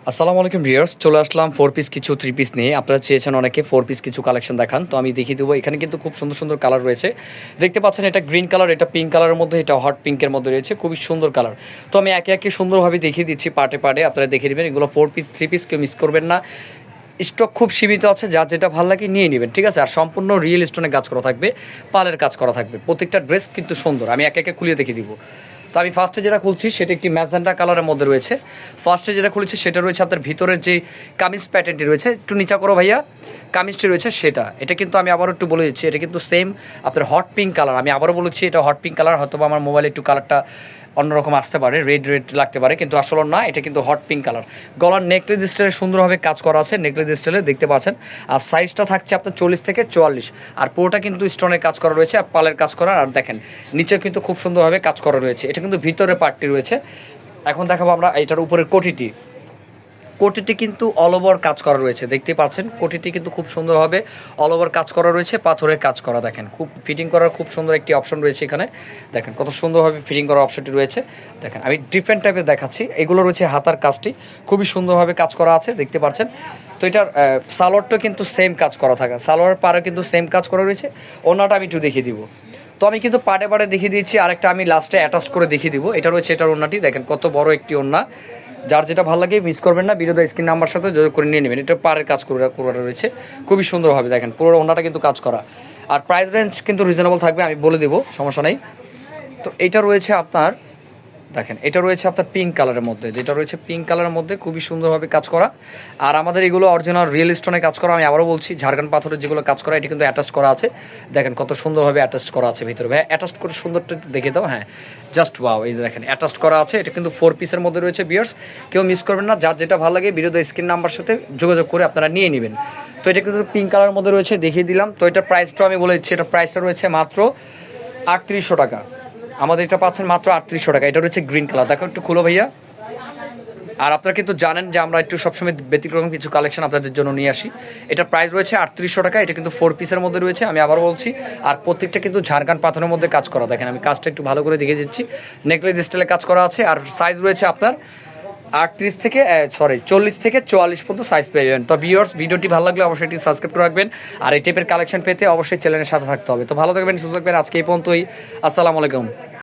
আসসালামু আলাইকুম ভিউয়ার্স, চলে আসলাম ফোর পিস কিছু থ্রি পিস নিয়ে। আপনারা চেয়েছেন অনেকে ফোর পিস কিছু কালেকশন দেখান, তো আমি দেখিয়ে দেবো। এখানে কিন্তু খুব সুন্দর সুন্দর কালার রয়েছে, দেখতে পাচ্ছেন। এটা গ্রিন কালার, এটা পিঙ্ক কালারের মধ্যে, এটা হট পিঙ্কের মধ্যে রয়েছে, খুবই সুন্দর কালার। তো আমি একে একে সুন্দরভাবে দেখিয়ে দিচ্ছি পার্টে পার্টে, আপনারা দেখে নেবেন। এগুলো ফোর পিস থ্রি পিস কেউ মিস করবেন না। স্টক খুব সীমিত আছে, যার যেটা ভালো লাগে নিয়ে নেবেন, ঠিক আছে। আর সম্পূর্ণ রিয়েল স্টোনে কাজ করা থাকবে, পালের কাজ করা থাকবে। প্রত্যেকটা ড্রেস কিন্তু সুন্দর, আমি একে একে খুলে দেখিয়ে দিব। তো আমি ফার্স্টে যেটা খুলছি সেটা একটি ম্যাজেন্টা কালারের মধ্যে রয়েছে। ফার্স্টে যেটা খুলেছি সেটা রয়েছে আপনার ভিতরের যে কামিজ প্যাটার্নটি রয়েছে, একটু নিচা করো ভাইয়া, কামিজটি রয়েছে সেটা। এটা কিন্তু আমি আবারও একটু বলে দিচ্ছি, এটা কিন্তু সেম আপনার হট পিঙ্ক কালার। আমি আবারও বলেছি এটা হট পিঙ্ক কালার, হয়তো আমার মোবাইলে একটু কালারটা অন্যরকম আসতে পারে, রেড রেড লাগতে পারে, কিন্তু আসলে না, এটা কিন্তু হট পিঙ্ক কালার। গলার নেকলেস স্টাইলে সুন্দরভাবে কাজ করা আছে, নেকলেস স্টাইলে দেখতে পাচ্ছেন। আর সাইজটা থাকছে আপনার 40 থেকে 44। আর পুরোটা কিন্তু স্টোনের কাজ করা রয়েছে, আর পালের কাজ করা। আর দেখেন নিচে কিন্তু খুব সুন্দরভাবে কাজ করা রয়েছে, এটা কিন্তু ভিতরের পার্টটি রয়েছে। এখন দেখাবো আমরা এটার উপরের কোটিটি। কোটিটি কিন্তু অল ওভার কাজ করা রয়েছে, দেখতে পাচ্ছেন। কোটিটি কিন্তু খুব সুন্দরভাবে অল ওভার কাজ করা রয়েছে, পাথরের কাজ করা। দেখেন খুব ফিটিং করার খুব সুন্দর একটি অপশন রয়েছে এখানে। দেখেন কত সুন্দরভাবে ফিটিং করার অপশনটি রয়েছে। দেখেন আমি ডিফারেন্ট টাইপের দেখাচ্ছি। এগুলো রয়েছে হাতার কাজটি, খুবই সুন্দরভাবে কাজ করা আছে, দেখতে পাচ্ছেন। তো এটার সালোয়ারটা কিন্তু সেম কাজ করা থাকে, সালোয়ার পাড়ে কিন্তু সেম কাজ করা রয়েছে। ওনাটা আমি একটু দেখিয়ে দিব। তো আমি কিন্তু পাটে পাটে দেখিয়ে দিয়েছি, আরেকটা আমি লাস্টে অ্যাটাচ করে দেখিয়ে দিব। এটা রয়েছে এটার ওড়নাটি, দেখেন কত বড় একটি ওড়না। যার যেটা ভালো লাগে মিস করবেন না, ভিডিওতে স্ক্রিন নাম্বার সাথে যোগাযোগ করে নিয়ে নেবেন। এটা পাড়ের কাজ করা রয়েছে খুবই সুন্দরভাবে, দেখেন পুরো ওড়নাটা কিন্তু কাজ করা। আর প্রাইস রেঞ্জ কিন্তু রিজনেবল থাকবে, আমি বলে দেবো, সমস্যা নেই। তো এইটা রয়েছে আপনার, দেখেন এটা রয়েছে আপনার পিঙ্ক কালারের মধ্যে, যেটা রয়েছে পিঙ্ক কালারের মধ্যে খুবই সুন্দরভাবে কাজ করা। আর আমাদের এগুলো অরিজিনাল রিয়েল স্টোনে কাজ করা। আমি আবারও বলছি, ঝাড়খান্ড পাথরের যেগুলো কাজ করা, এটা কিন্তু অ্যাটাচ করা আছে। দেখেন কত সুন্দরভাবে অ্যাটাচ করা আছে ভিতরে। ভাই অ্যাটাচ করে সুন্দরটা দেখে দাও, হ্যাঁ জাস্ট ওয়াও। এই যে দেখেন অ্যাটাচ করা আছে, এটা কিন্তু ফোর পিসের মধ্যে রয়েছে বিয়ার্স, কেউ মিস করবেন না। যার যেটা ভালো লাগে ভিডিওতে স্ক্রিন নাম্বার সাথে যোগাযোগ করে আপনারা নিয়ে নেবেন। তো এটা কিন্তু পিঙ্ক কালারের মধ্যে রয়েছে, দেখিয়ে দিলাম। তো এটার প্রাইসটাও আমি বলে দিচ্ছি, এটার প্রাইসটা রয়েছে মাত্র 3800 টাকা। আমাদের এটা পাচ্ছেন মাত্র 3800 টাকা। এটা রয়েছে গ্রিন কালার, দেখো একটু খুলো ভাইয়া। আর আপনারা কিন্তু জানেন যে আমরা একটু সবসময় ব্যতিক্রম কিছু কালেকশন আপনাদের জন্য নিয়ে আসি। এটা প্রাইস রয়েছে 3800 টাকা। এটা কিন্তু ফোর পিসের মধ্যে রয়েছে, আমি আবার বলছি। আর প্রত্যেকটা কিন্তু ঝাড়খান্ড পাথরের মধ্যে কাজ করা। দেখেন আমি কাজটা একটু ভালো করে দেখিয়ে দিচ্ছি, নেকলেস স্টাইলে কাজ করা আছে। আর সাইজ রয়েছে আপনার 40 থেকে 44 পর্যন্ত সাইজ পেয়ে যাবেন। তো ভিউয়ার্স, ভিডিওটি ভালো লাগলে অবশ্যই এটি সাবস্ক্রাইব করে রাখবেন। আর এই টাইপের কালেকশন পেতে অবশ্যই চ্যানেলের সাথে থাকতে হবে। তো ভালো থাকবেন, সুস্থ থাকবেন। আজকে এই পর্যন্তই, আসসালামু আলাইকুম।